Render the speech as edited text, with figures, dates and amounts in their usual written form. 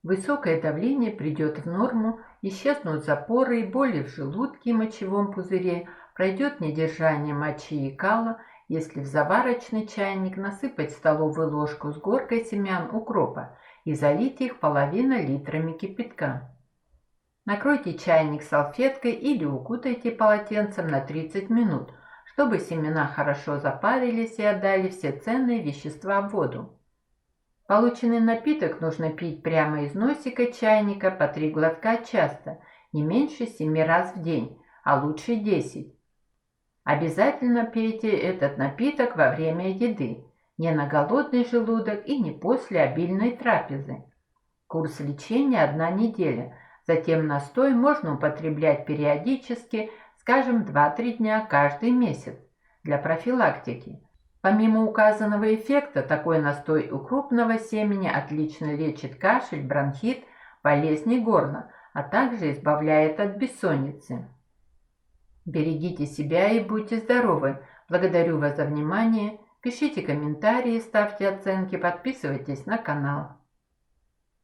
Высокое давление придет в норму, исчезнут запоры и боли в желудке и мочевом пузыре, пройдет недержание мочи и кала, если в заварочный чайник насыпать столовую ложку с горкой семян укропа и залить их половина литрами кипятка. Накройте чайник салфеткой или укутайте полотенцем на 30 минут, чтобы семена хорошо запарились и отдали все ценные вещества в воду. Полученный напиток нужно пить прямо из носика чайника по 3 глотка часто, не меньше 7 раз в день, а лучше 10. Обязательно пейте этот напиток во время еды, не на голодный желудок и не после обильной трапезы. Курс лечения 1 неделя, затем настой можно употреблять периодически, скажем, 2-3 дня каждый месяц, для профилактики. Помимо указанного эффекта, такой настой у крупного семени отлично лечит кашель, бронхит, болезни горла, а также избавляет от бессонницы. Берегите себя и будьте здоровы. Благодарю вас за внимание. Пишите комментарии, ставьте оценки, подписывайтесь на канал.